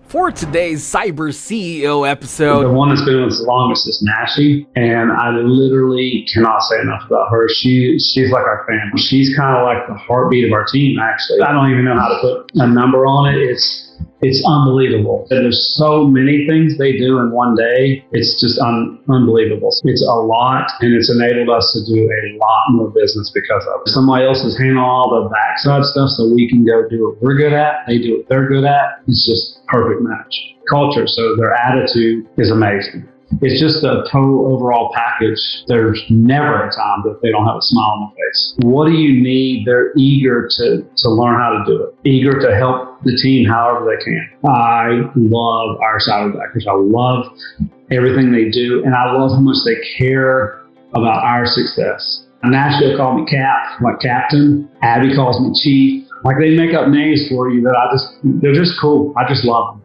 For today's CyberCEO episode, the one that's been with us the longest is 𝗙ecie, and I literally cannot say enough about her. She's like our family. She's kind of like the heartbeat of our team, actually. I don't even know how to put a number on it. It's unbelievable. And there's so many things they do in one day. It's just unbelievable. It's a lot, and it's enabled us to do a lot more business because of it. Somebody else is handling all the backside stuff so we can go do what we're good at. They do what they're good at. It's just perfect match. Culture, so their attitude is amazing. It's just a total overall package. There's never a time that they don't have a smile on their face. What do you need? They're eager to learn how to do it, eager to help the team however they can. I love our Cyberbackers. I love everything they do, and I love how much they care about our success. 𝗙cie called me Cap, like Captain. Abby calls me Chief. Like, they make up names for you that they're just cool. I just love them.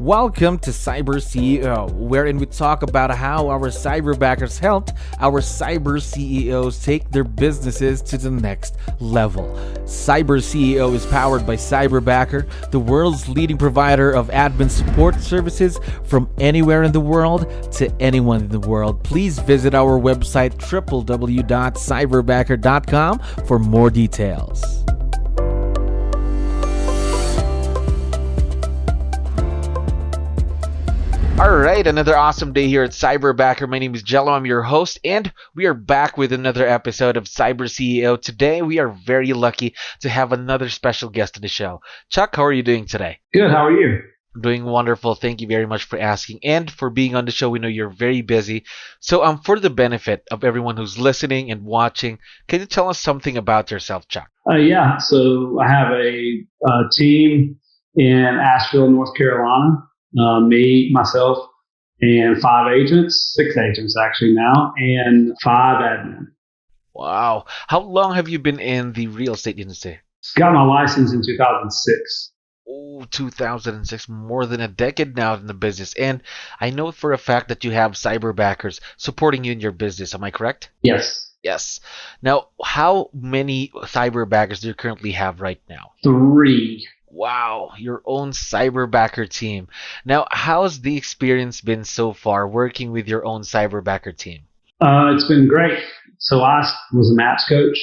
welcome to CyberCEO, wherein we talk about how our cyberbackers helped our cyber CEOs take their businesses to the next level. CyberCEO is powered by Cyberbacker, the world's leading provider of admin support services from anywhere in the world to anyone in the world. Please visit our website www.cyberbacker.com for more details. All right, another awesome day here at Cyberbacker. My name is 𝗙𝗲𝗋𝗶𝗹. I'm your host, and we are back with another episode of CyberCEO. Today, we are very lucky to have another special guest on the show. Chuck, how are you doing today? Good, how are you? I'm doing wonderful. Thank you very much for asking and for being on the show. We know you're very busy. So, for the benefit of everyone who's listening and watching, can you tell us something about yourself, Chuck? Yeah, so I have a team in Asheville, North Carolina. Me, myself, and 6 agents actually now, and 5 admin. Wow. How long have you been in the real estate industry? Got my license in 2006. Oh, 2006, more than a decade now in the business. And I know for a fact that you have cyberbackers supporting you in your business. Am I correct? Yes. Yes. Now, how many cyberbackers do you currently have right now? 3. Wow, your own cyberbacker team. Now, how's the experience been so far working with your own cyberbacker team? It's been great. So I was a match coach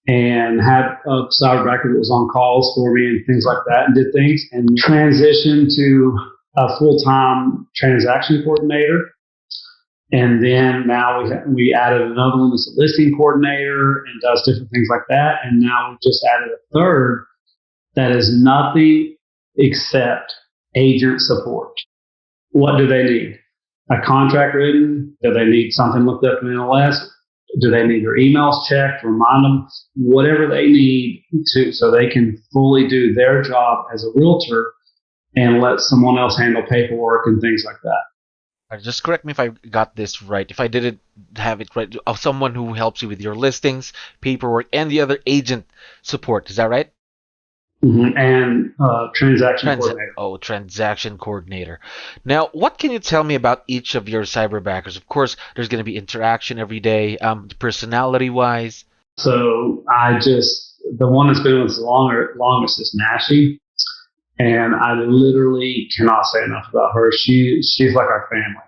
and had a cyberbacker that was on calls for me and things like that and did things, and transitioned to a full-time transaction coordinator. And then now we added another one that's a listing coordinator and does different things like that. And now we just added a third that is nothing except agent support. What do they need? A contract written? Do they need something looked up in MLS? Do they need their emails checked? Remind them whatever they need to, so they can fully do their job as a realtor and let someone else handle paperwork and things like that. Just correct me if I got this right. If I didn't have it right, someone who helps you with your listings, paperwork, and the other agent support. Is that right? Mm-hmm. And transaction coordinator. Oh, transaction coordinator. Now, what can you tell me about each of your cyberbackers? Of course, there's going to be interaction every day, personality-wise. So the one that's been with us the longest is 𝗙cie, and I literally cannot say enough about her. She's like our family.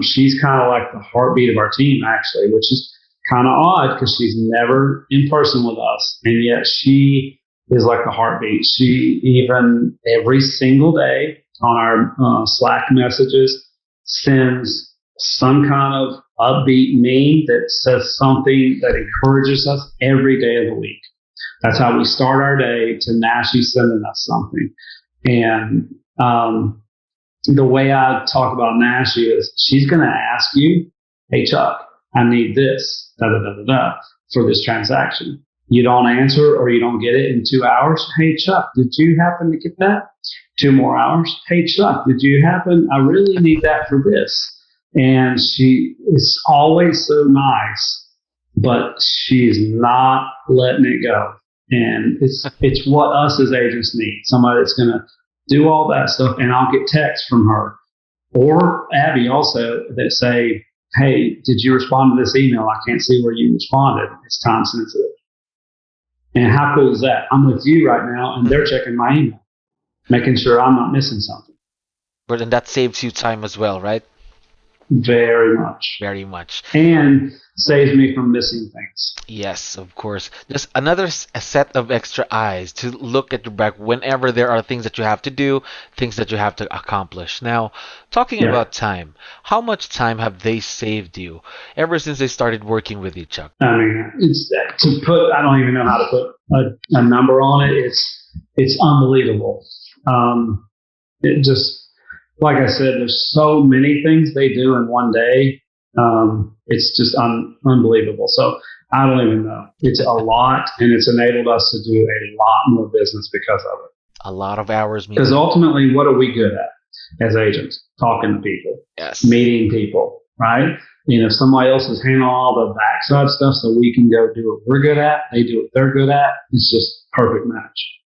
She's kind of like the heartbeat of our team, actually, which is kind of odd because she's never in person with us, and yet she is like the heartbeat. She even every single day on our Slack messages sends some kind of upbeat meme that says something that encourages us every day of the week. That's how we start our day, to 𝗙cie sending us something. And the way I talk about 𝗙cie is she's going to ask you, "Hey Chuck, I need this for this transaction." You don't answer or you don't get it in 2 hours. "Hey, Chuck, did you happen to get that?" 2 more hours. "Hey, Chuck, did you happen? I really need that for this." And she is always so nice, but she's not letting it go. And it's what us as agents need. Somebody that's going to do all that stuff. And I'll get texts from her or Abby also that say, "Hey, did you respond to this email? I can't see where you responded. It's time sensitive." And how cool is that? I'm with you right now, and they're checking my email, making sure I'm not missing something. But then that saves you time as well, right? Very much. Very much. And saves me from missing things. Yes, of course. Just another a set of extra eyes to look at your back whenever there are things that you have to do, things that you have to accomplish. Now, talking about time, how much time have they saved you ever since they started working with you, Chuck? I mean, I don't even know how to put a number on it. It's unbelievable. It just, like I said, there's so many things they do in one day. It's just unbelievable. So I don't even know. It's a lot, and it's enabled us to do a lot more business because of it. A lot of hours. Because ultimately, what are we good at as agents? Talking to people, meeting people, right? If somebody else is handling all the backside stuff so we can go do what we're good at, they do what they're good at, it's just perfect match.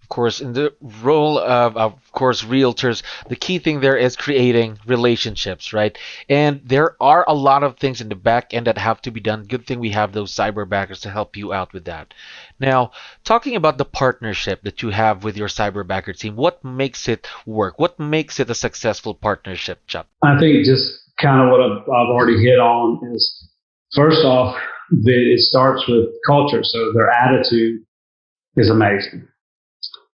Course, in the role of course, realtors, the key thing there is creating relationships, right? And there are a lot of things in the back end that have to be done. Good thing we have those cyberbackers to help you out with that. Now, talking about the partnership that you have with your cyberbacker team, what makes it work? What makes it a successful partnership, Chuck? I think just kind of what I've already hit on is, first off, it starts with culture. So their attitude is amazing.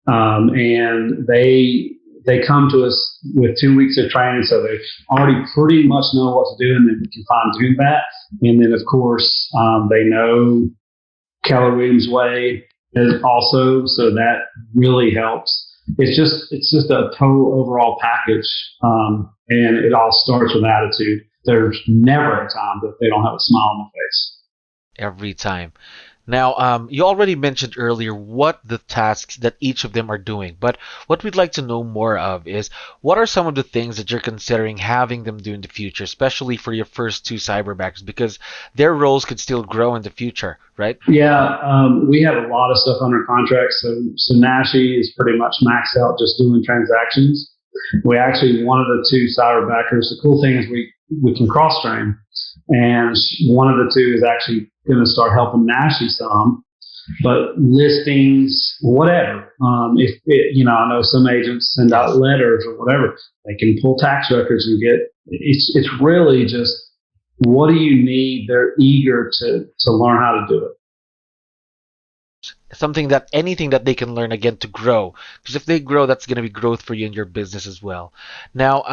And they come to us with 2 weeks of training, so they already pretty much know what to do, and then we can fine tune that. And then, of course, they know 𝗙𝗲𝗶𝗹𝗶 is also, so that really helps. It's just a total overall package, and it all starts with attitude. There's never a time that they don't have a smile on their face. Every time. Now, you already mentioned earlier what the tasks that each of them are doing, but what we'd like to know more of is, what are some of the things that you're considering having them do in the future, especially for your first two cyberbackers, because their roles could still grow in the future, right? Yeah, we have a lot of stuff under contract, so 𝗙𝗍 is pretty much maxed out just doing transactions. We actually, one of the two cyberbackers, the cool thing is we can cross-train, and one of the two is actually going to start helping 𝗙𝗍 some, but listings, whatever. I know some agents send out letters or whatever. They can pull tax records and it's really just, what do you need? They're eager to learn how to do it. Anything that they can learn again to grow, because if they grow, that's going to be growth for you in your business as well. Now,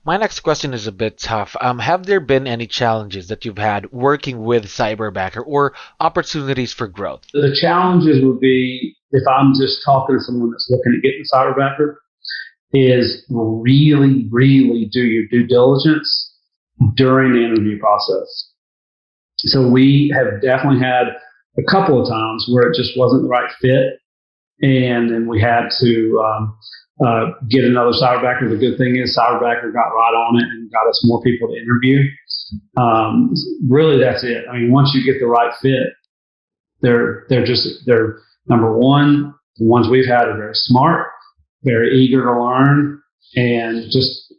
my next question is a bit tough. Have there been any challenges that you've had working with Cyberbacker, or opportunities for growth? The challenges would be, if I'm just talking to someone that's looking at getting a Cyberbacker, is really, really do your due diligence during the interview process. So we have definitely had a couple of times where it just wasn't the right fit, and then we had to get another Cyberbacker. The good thing is Cyberbacker got right on it and got us more people to interview. Really, that's it. I mean, once you get the right fit, they're number one. The ones we've had are very smart, very eager to learn, and just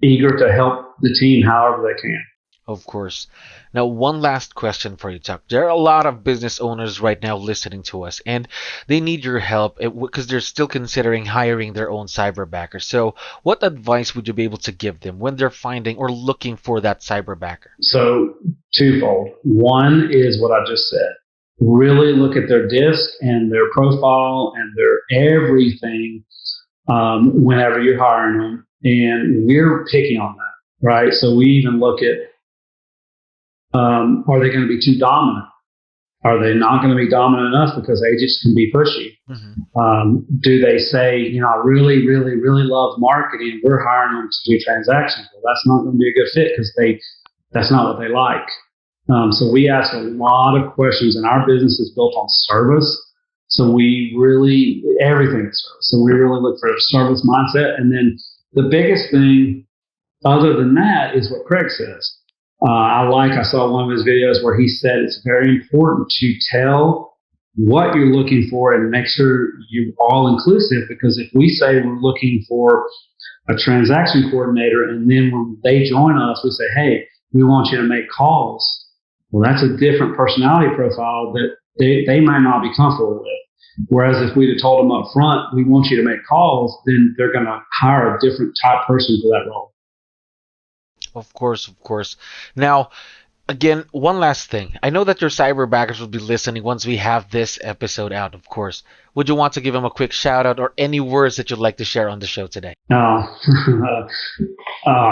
eager to help the team however they can. Of course. Now, one last question for you, Chuck. There are a lot of business owners right now listening to us, and they need your help because they're still considering hiring their own cyberbacker. So what advice would you be able to give them when they're finding or looking for that cyberbacker? So twofold. One is what I just said. Really look at their disc and their profile and their everything whenever you're hiring them. And we're picking on that, right? So we even look at, are they going to be too dominant? Are they not going to be dominant enough, because agents can be pushy? Mm-hmm. Do they say, I really, really, really love marketing, we're hiring them to do transactions? Well, that's not going to be a good fit, because that's not what they like. So we ask a lot of questions, and our business is built on service. So everything is service. So we really look for a service mindset. And then the biggest thing other than that is what Craig says. I saw one of his videos where he said it's very important to tell what you're looking for and make sure you're all inclusive, because if we say we're looking for a transaction coordinator, and then when they join us, we say, hey, we want you to make calls. Well, that's a different personality profile that they might not be comfortable with. Whereas if we'd have told them up front, we want you to make calls, then they're going to hire a different type person for that role. Of course, of course. Now, again, one last thing. I know that your cyberbackers will be listening once we have this episode out, of course. Would you want to give them a quick shout out or any words that you'd like to share on the show today? I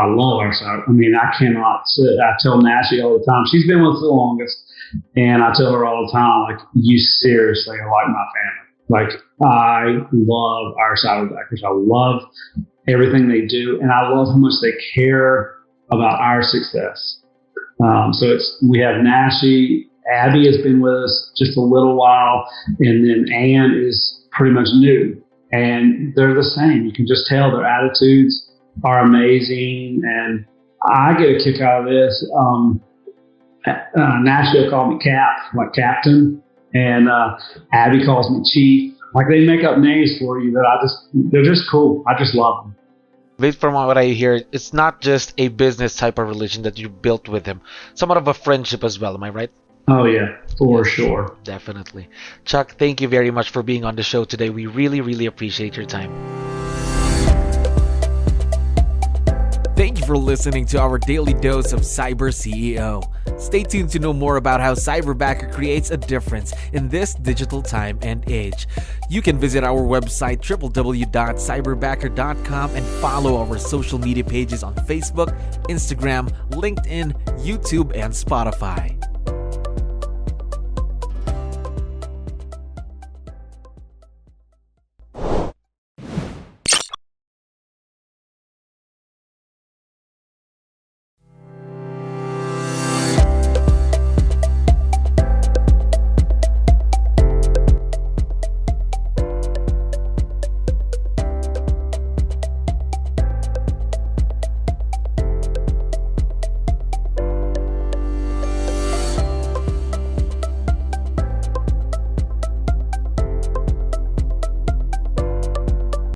love our site. I mean, I cannot sit. I tell 𝗙cie all the time. She's been with us the longest. And I tell her all the time, like, you seriously are like my family. Like, I love our cyberbackers. I love everything they do. And I love how much they care about our success. So we have 𝗙cie. Abby has been with us just a little while. And then Ann is pretty much new. And they're the same. You can just tell their attitudes are amazing. And I get a kick out of this. 𝗙cie called me Cap, like Captain, and Abby calls me Chief. Like, they make up names for you that they're just cool. I just love them. Based from what I hear, it's not just a business type of relation that you built with him, somewhat of a friendship as well. Am I right? Oh yeah, for sure. Definitely. Chuck, thank you very much for being on the show today. We really, really appreciate your time. Thank you for listening to our daily dose of Cyber CEO. Stay tuned to know more about how Cyberbacker creates a difference in this digital time and age. You can visit our website www.cyberbacker.com and follow our social media pages on Facebook, Instagram, LinkedIn, YouTube, and Spotify.